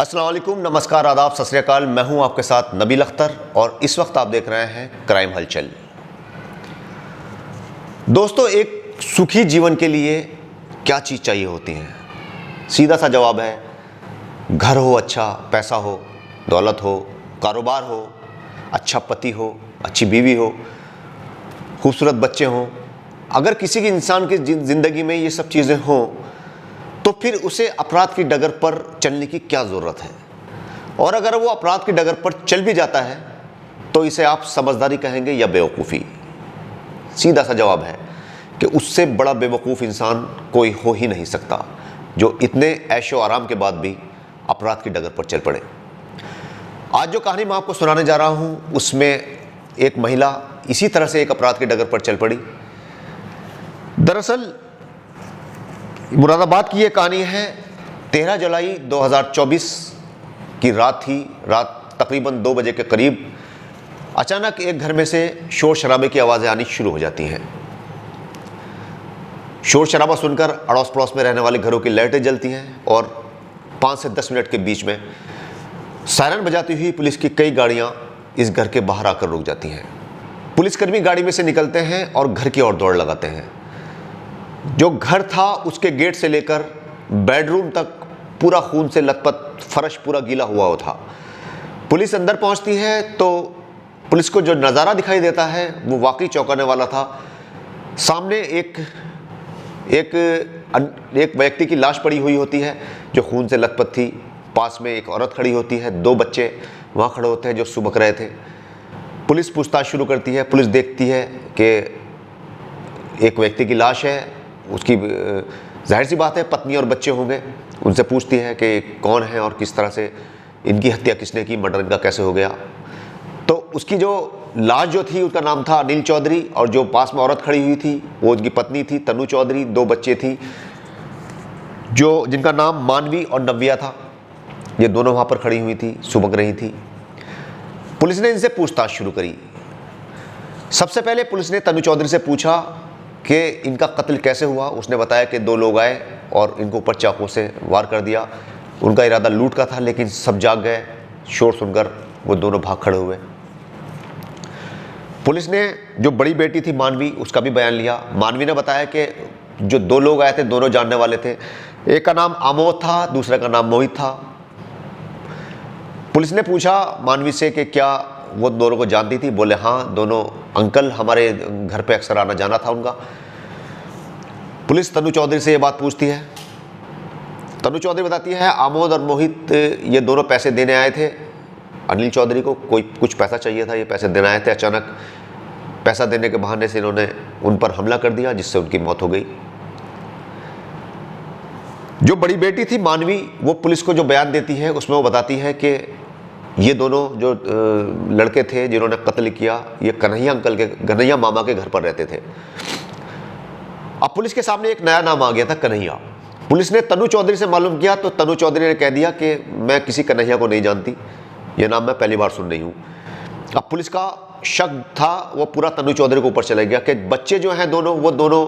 अस्सलाम वालेकुम, नमस्कार, आदाब, सत श्री अकाल। मैं हूं आपके साथ नबील अख्तर और इस वक्त आप देख रहे हैं क्राइम हलचल। दोस्तों, एक सुखी जीवन के लिए क्या चीज़ चाहिए होती है? सीधा सा जवाब है घर हो, अच्छा पैसा हो, दौलत हो, कारोबार हो, अच्छा पति हो, अच्छी बीवी हो, खूबसूरत बच्चे हों। अगर किसी की इंसान की ज़िंदगी में ये सब चीज़ें हों तो फिर उसे अपराध की डगर पर चलने की क्या ज़रूरत है? और अगर वो अपराध की डगर पर चल भी जाता है तो इसे आप समझदारी कहेंगे या बेवकूफ़ी? सीधा सा जवाब है कि उससे बड़ा बेवकूफ़ इंसान कोई हो ही नहीं सकता जो इतने ऐशो आराम के बाद भी अपराध की डगर पर चल पड़े। आज जो कहानी मैं आपको सुनाने जा रहा हूँ उसमें एक महिला इसी तरह से एक अपराध की डगर पर चल पड़ी। दरअसल मुरादाबाद की ये कहानी है। 13 जुलाई 2024 की रात थी। रात तकरीबन 2 बजे के करीब अचानक एक घर में से शोर शराबे की आवाज़ें आनी शुरू हो जाती हैं। शोर शराबा सुनकर अड़ोस पड़ोस में रहने वाले घरों की लाइटें जलती हैं और 5 से 10 मिनट के बीच में सायरन बजाती हुई पुलिस की कई गाड़ियां इस घर के बाहर आकर रुक जाती हैं। पुलिसकर्मी गाड़ी में से निकलते हैं और घर की ओर दौड़ लगाते हैं। जो घर था उसके गेट से लेकर बेडरूम तक पूरा खून से लथपथ, फर्श पूरा गीला हुआ था। पुलिस अंदर पहुंचती है तो पुलिस को जो नज़ारा दिखाई देता है वो वाकई चौंकाने वाला था। सामने एक व्यक्ति की लाश पड़ी हुई होती है जो खून से लथपथ थी। पास में एक औरत खड़ी होती है, 2 बच्चे वहाँ खड़े होते हैं जो सुबक रहे थे। पुलिस पूछताछ शुरू करती है। पुलिस देखती है कि एक व्यक्ति की लाश है, उसकी जाहिर सी बात है पत्नी और बच्चे होंगे। उनसे पूछती है कि कौन है और किस तरह से इनकी हत्या किसने की, मर्डर इनका कैसे हो गया। तो उसकी जो लाश जो थी उसका नाम था अनिल चौधरी और जो पास में औरत खड़ी हुई थी वो उनकी पत्नी थी तनु चौधरी। 2 बच्चे थी जो जिनका नाम मानवी और नव्या था। ये दोनों वहाँ पर खड़ी हुई थी, सुबक रही थी। पुलिस ने इनसे पूछताछ शुरू करी। सबसे पहले पुलिस ने तनु चौधरी से पूछा कि इनका कत्ल कैसे हुआ। उसने बताया कि 2 लोग आए और इनको ऊपर चाकू से वार कर दिया। उनका इरादा लूट का था लेकिन सब जाग गए। शोर सुनकर वो दोनों भाग खड़े हुए। पुलिस ने जो बड़ी बेटी थी मानवी, उसका भी बयान लिया। मानवी ने बताया कि जो 2 लोग आए थे दोनों जानने वाले थे। एक का नाम आमोद था, दूसरे का नाम मोहित था। पुलिस ने पूछा मानवी से कि क्या वो दोनों को जानती थी? बोले हाँ, दोनों अंकल हमारे घर पे अक्सर आना जाना था उनका। पुलिस तनु चौधरी से ये बात पूछती है। तनु चौधरी बताती है आमोद और मोहित ये दोनों पैसे देने आए थे अनिल चौधरी को। कुछ पैसा चाहिए था, ये पैसे देने आए थे। अचानक पैसा देने के बहाने से इन्होंने उन पर हमला कर दिया जिससे उनकी मौत हो गई। जो बड़ी बेटी थी मानवी, वो पुलिस को जो बयान देती है उसमें वो बताती है कि ये दोनों जो लड़के थे जिन्होंने कत्ल किया ये कन्हैया मामा के घर पर रहते थे। अब पुलिस के सामने एक नया नाम आ गया था, कन्हैया। पुलिस ने तनु चौधरी से मालूम किया तो तनु चौधरी ने कह दिया कि मैं किसी कन्हैया को नहीं जानती, ये नाम मैं पहली बार सुन रही हूँ। अब पुलिस का शक था वो पूरा तनु चौधरी के ऊपर चला गया कि बच्चे जो हैं दोनों, वो दोनों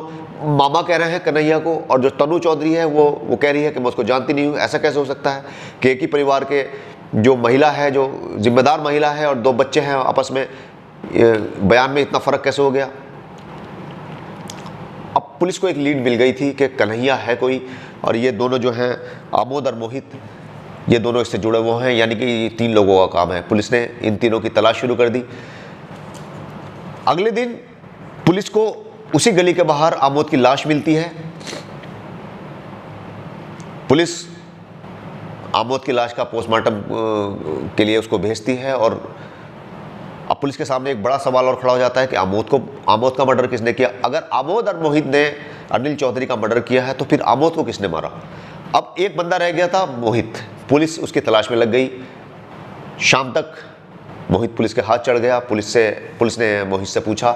मामा कह रहे हैं कन्हैया को और जो तनु चौधरी है वो कह रही है कि मैं उसको जानती नहीं हूँ। ऐसा कैसे हो सकता है कि एक ही परिवार के जो महिला है, जो जिम्मेदार महिला है और 2 बच्चे हैं, आपस में बयान में इतना फ़र्क कैसे हो गया? अब पुलिस को एक लीड मिल गई थी कि कन्हैया है कोई और ये दोनों जो हैं आमोद और मोहित, ये दोनों इससे जुड़े हुए हैं, यानी कि ये 3 लोगों का काम है। पुलिस ने इन तीनों की तलाश शुरू कर दी। अगले दिन पुलिस को उसी गली के बाहर आमोद की लाश मिलती है। पुलिस आमोद की लाश का पोस्टमार्टम के लिए उसको भेजती है और अब पुलिस के सामने एक बड़ा सवाल और खड़ा हो जाता है कि आमोद का मर्डर किसने किया? अगर आमोद और मोहित ने अनिल चौधरी का मर्डर किया है तो फिर आमोद को किसने मारा? अब एक बंदा रह गया था, मोहित। पुलिस उसकी तलाश में लग गई। शाम तक मोहित पुलिस के हाथ चढ़ गया। पुलिस ने मोहित से पूछा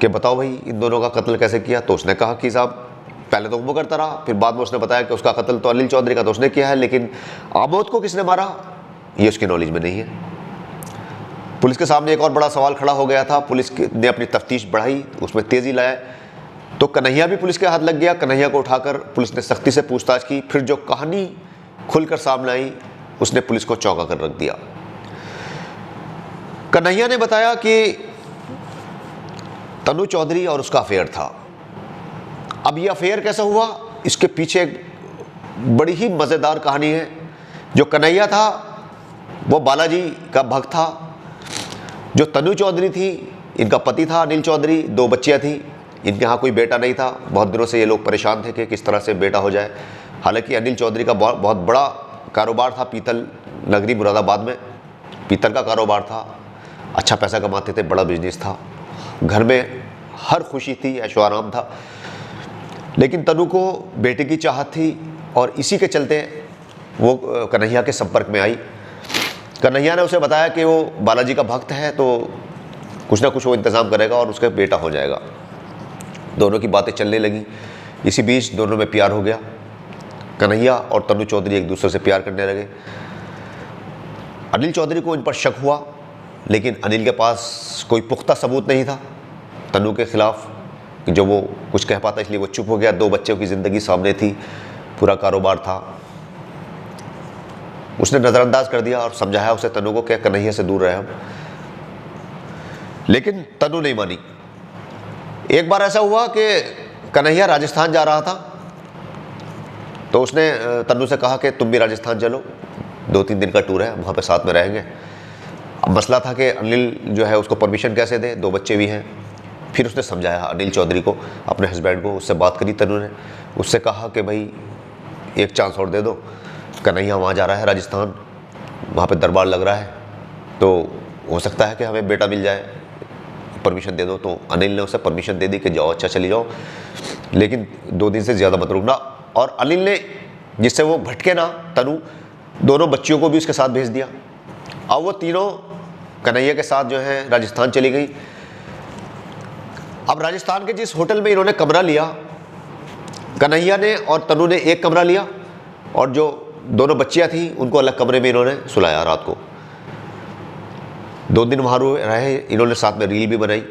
कि बताओ भाई इन दोनों का कत्ल कैसे किया? तो उसने कहा कि साहब पहले तो वो करता रहा, फिर बाद में उसने बताया कि उसका कत्ल तो अनिल चौधरी का तो उसने किया है, लेकिन आमोद को किसने मारा ये उसकी नॉलेज में नहीं है। पुलिस के सामने एक और बड़ा सवाल खड़ा हो गया था। पुलिस ने अपनी तफ्तीश बढ़ाई, उसमें तेज़ी लाया तो कन्हैया भी पुलिस के हाथ लग गया। कन्हैया को उठाकर पुलिस ने सख्ती से पूछताछ की। फिर जो कहानी खुलकर सामने आई उसने पुलिस को चौंका कर रख दिया। कन्हैया ने बताया कि तनु चौधरी और उसका अफेयर था। अब ये अफेयर कैसा हुआ, इसके पीछे एक बड़ी ही मज़ेदार कहानी है। जो कन्हैया था वो बालाजी का भक्त था। जो तनु चौधरी थी, इनका पति था अनिल चौधरी, 2 बच्चियाँ थी। इनके यहाँ कोई बेटा नहीं था। बहुत दिनों से ये लोग परेशान थे कि किस तरह से बेटा हो जाए। हालांकि अनिल चौधरी का बहुत बड़ा कारोबार था पीतल नगरी मुरादाबाद में। पीतल का कारोबार था, अच्छा पैसा कमाते थे, बड़ा बिजनेस था, घर में हर खुशी थी, ऐशो आराम था। लेकिन तनु को बेटे की चाहत थी और इसी के चलते वो कन्हैया के संपर्क में आई। कन्हैया ने उसे बताया कि वो बालाजी का भक्त है, तो कुछ ना कुछ वो इंतज़ाम करेगा और उसका बेटा हो जाएगा। दोनों की बातें चलने लगी। इसी बीच दोनों में प्यार हो गया। कन्हैया और तनु चौधरी एक दूसरे से प्यार करने लगे। अनिल चौधरी को इन पर शक हुआ, लेकिन अनिल के पास कोई पुख्ता सबूत नहीं था तनु के खिलाफ कि जो वो कुछ कह पाता, इसलिए वो चुप हो गया। 2 बच्चों की ज़िंदगी सामने थी, पूरा कारोबार था। उसने नज़रअंदाज कर दिया और समझाया उसे तनु को कि कन्हैया से दूर रहे हम। लेकिन तनु नहीं मानी। एक बार ऐसा हुआ कि कन्हैया राजस्थान जा रहा था, तो उसने तनु से कहा कि तुम भी राजस्थान चलो, 2-3 दिन का टूर है, वहाँ पे साथ में रहेंगे। अब मसला था कि अनिल जो है उसको परमिशन कैसे दे, 2 बच्चे भी हैं। फिर उसने समझाया अनिल चौधरी को, अपने हस्बैंड को। उससे बात करी तनु ने, उससे कहा कि भाई एक चांस और दे दो, कन्हैया वहाँ जा रहा है राजस्थान, वहाँ पे दरबार लग रहा है, तो हो सकता है कि हमें बेटा मिल जाए, परमिशन दे दो। तो अनिल ने उसे परमिशन दे दी कि जाओ, अच्छा चली जाओ, लेकिन 2 दिन से ज़्यादा मत रुकना। और अनिल ने, जिससे वो भटके ना तनु, दोनों बच्चियों को भी उसके साथ भेज दिया। अब वो तीनों कन्हैया के साथ जो है राजस्थान चली गई। अब राजस्थान के जिस होटल में इन्होंने कमरा लिया, कन्हैया ने और तनु ने एक कमरा लिया और जो दोनों बच्चियां थी उनको अलग कमरे में इन्होंने सुलाया रात को। 2 दिन वहाँ रहे। इन्होंने साथ में रील भी बनाई।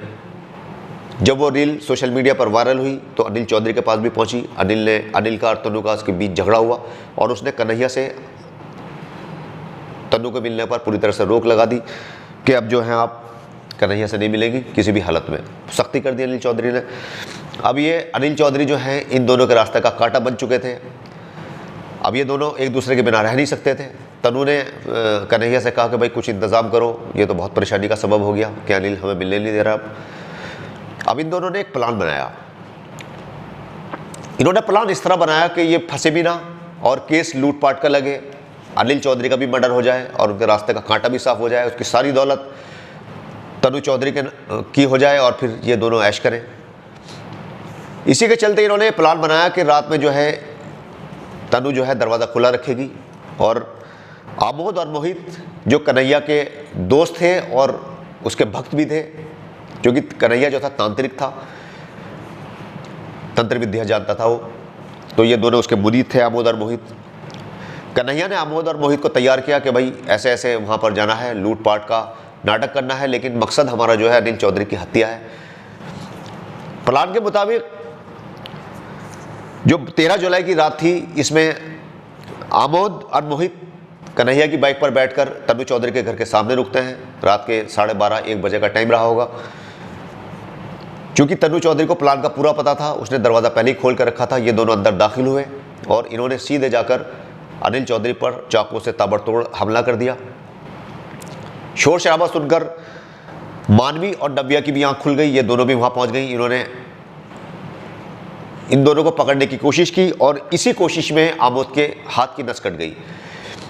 जब वो रील सोशल मीडिया पर वायरल हुई तो अनिल चौधरी के पास भी पहुंची। अनिल का और तनु का उसके बीच झगड़ा हुआ और उसने कन्हैया से तनु को मिलने पर पूरी तरह से रोक लगा दी कि अब जो है आप कन्हैया से नहीं मिलेंगी किसी भी हालत में। सख्ती कर दी अनिल चौधरी ने। अब ये अनिल चौधरी जो हैं इन दोनों के रास्ते का कांटा बन चुके थे। अब ये दोनों एक दूसरे के बिना रह नहीं सकते थे। तनु ने कन्हैया से कहा कि भाई कुछ इंतज़ाम करो, ये तो बहुत परेशानी का सबब हो गया कि अनिल हमें मिलने नहीं दे रहा। अब इन दोनों ने एक प्लान बनाया। इन्होंने प्लान इस तरह बनाया कि ये फंसे भी ना और केस लूटपाट का लगे, अनिल चौधरी का भी मर्डर हो जाए और उनके रास्ते का कांटा भी साफ हो जाए, उसकी सारी दौलत तनु चौधरी की हो जाए और फिर ये दोनों ऐश करें। इसी के चलते इन्होंने प्लान बनाया कि रात में जो है तनु जो है दरवाज़ा खुला रखेगी और आमोद और मोहित जो कन्हैया के दोस्त थे और उसके भक्त भी थे, क्योंकि कन्हैया जो था तांत्रिक था, तंत्र विद्या जानता था वो, तो ये दोनों उसके मुरीद थे, आमोद और मोहित। कन्हैया ने आमोद और मोहित को तैयार किया कि भाई ऐसे ऐसे वहाँ पर जाना है, लूटपाट का नाटक करना है, लेकिन मकसद हमारा जो है अनिल चौधरी की हत्या है। प्लान के मुताबिक जो 13 जुलाई की रात थी, इसमें आमोद और मोहित कन्हैया की बाइक पर बैठकर तनु चौधरी के घर के सामने रुकते हैं। रात के 12:30-1 बजे का टाइम रहा होगा। क्योंकि तनु चौधरी को प्लान का पूरा पता था, उसने दरवाज़ा पहले ही खोल कर रखा था। ये दोनों अंदर दाखिल हुए और इन्होंने सीधे जाकर अनिल चौधरी पर चाकू से ताबड़तोड़ हमला कर दिया। शोर शराबा सुनकर मानवी और नव्या की भी आंख खुल गई। ये दोनों भी वहाँ पहुँच गई। इन्होंने इन दोनों को पकड़ने की कोशिश की और इसी कोशिश में आमोद के हाथ की नस कट गई।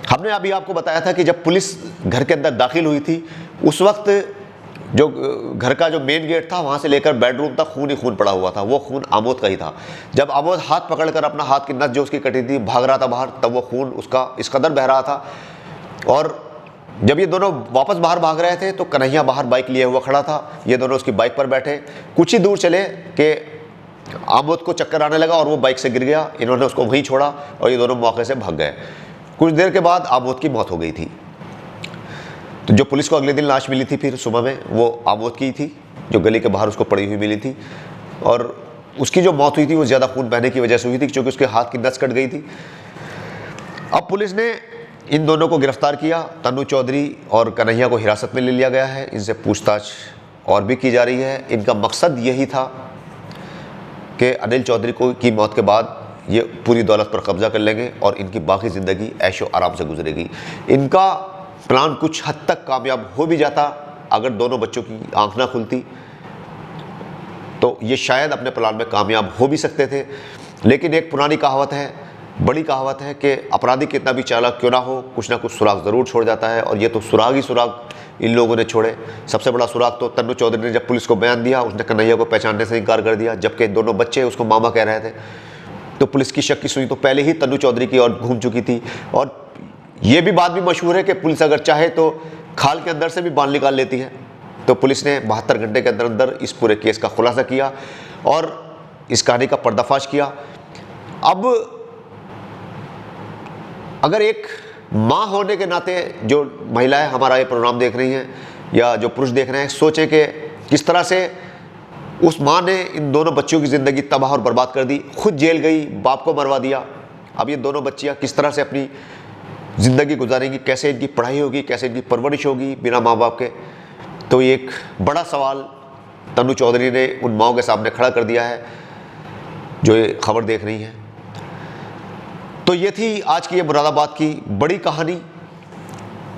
हमने अभी आपको बताया था कि जब पुलिस घर के अंदर दाखिल हुई थी, उस वक्त जो घर का जो मेन गेट था वहाँ से लेकर बेडरूम तक खून ही खून पड़ा हुआ था। वो खून आमोद का ही था। जब आमोद हाथ पकड़कर अपना हाथ की नस जो उसकी कटी थी भाग रहा था बाहर, तब वो खून उसका इस कदर बह रहा था। और जब ये दोनों वापस बाहर भाग रहे थे तो कन्हैया बाहर बाइक लिए हुआ खड़ा था। ये दोनों उसकी बाइक पर बैठे। कुछ ही दूर चले कि आमोद को चक्कर आने लगा और वो बाइक से गिर गया। इन्होंने उसको वहीं छोड़ा और ये दोनों मौके से भाग गए। कुछ देर के बाद आमोद की मौत हो गई थी। तो जो पुलिस को अगले दिन लाश मिली थी फिर सुबह में, वो आमोद की थी, जो गली के बाहर उसको पड़ी हुई मिली थी। और उसकी जो मौत हुई थी वो ज़्यादा खून बहने की वजह से हुई थी, क्योंकि उसके हाथ की नस कट गई थी। अब पुलिस ने इन दोनों को गिरफ्तार किया। तन्नू चौधरी और कन्हैया को हिरासत में ले लिया गया है। इनसे पूछताछ और भी की जा रही है। इनका मकसद यही था कि अनिल चौधरी की मौत के बाद ये पूरी दौलत पर कब्जा कर लेंगे और इनकी बाकी ज़िंदगी ऐशो आराम से गुजरेगी। इनका प्लान कुछ हद तक कामयाब हो भी जाता। अगर दोनों बच्चों की आंख ना खुलती तो ये शायद अपने प्लान में कामयाब हो भी सकते थे। लेकिन एक पुरानी कहावत है, बड़ी कहावत है कि अपराधी कितना भी चालाक क्यों ना हो, कुछ ना कुछ सुराग ज़रूर छोड़ जाता है। और ये तो सुराग ही सुराग इन लोगों ने छोड़े। सबसे बड़ा सुराग तो तन्नू चौधरी ने जब पुलिस को बयान दिया, उसने कन्हैया को पहचानने से इनकार कर दिया, जबकि दोनों बच्चे उसको मामा कह रहे थे। तो पुलिस की शक की सुई तो पहले ही तन्नू चौधरी की ओर घूम चुकी थी। और ये भी बात भी मशहूर है कि पुलिस अगर चाहे तो खाल के अंदर से भी बाल निकाल लेती है। तो पुलिस ने 72 घंटे के अंदर अंदर इस पूरे केस का खुलासा किया और इस कहानी का पर्दाफाश किया। अब अगर एक माँ होने के नाते जो महिलाएं हमारा ये प्रोग्राम देख रही हैं या जो पुरुष देख रहे हैं, सोचें कि किस तरह से उस माँ ने इन दोनों बच्चों की ज़िंदगी तबाह और बर्बाद कर दी। खुद जेल गई, बाप को मरवा दिया। अब ये दोनों बच्चियाँ किस तरह से अपनी ज़िंदगी गुजारेंगी, कैसे इनकी पढ़ाई होगी, कैसे इनकी परवरिश होगी बिना माँ बाप के। तो ये एक बड़ा सवाल तन्नू चौधरी ने उन माओं के सामने खड़ा कर दिया है जो ये खबर देख रही हैं। तो ये थी आज की ये मुरादाबाद की बड़ी कहानी।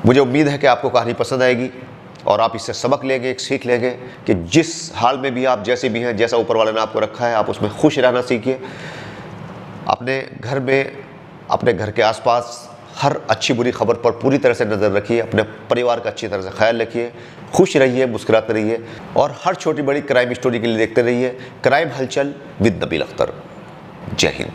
मुझे उम्मीद है कि आपको कहानी पसंद आएगी और आप इससे सबक लेंगे, एक सीख लेंगे कि जिस हाल में भी आप जैसे भी हैं, जैसा ऊपर वाले ने आपको रखा है, आप उसमें खुश रहना सीखिए। अपने घर में, अपने घर के आसपास हर अच्छी बुरी खबर पर पूरी तरह से नज़र रखिए। अपने परिवार का अच्छी तरह से ख्याल रखिए, खुश रहिए, मुस्कुराते रहिए और हर छोटी बड़ी क्राइम स्टोरी के लिए देखते रहिए क्राइम हलचल विद नबील अख्तर। जय हिंद।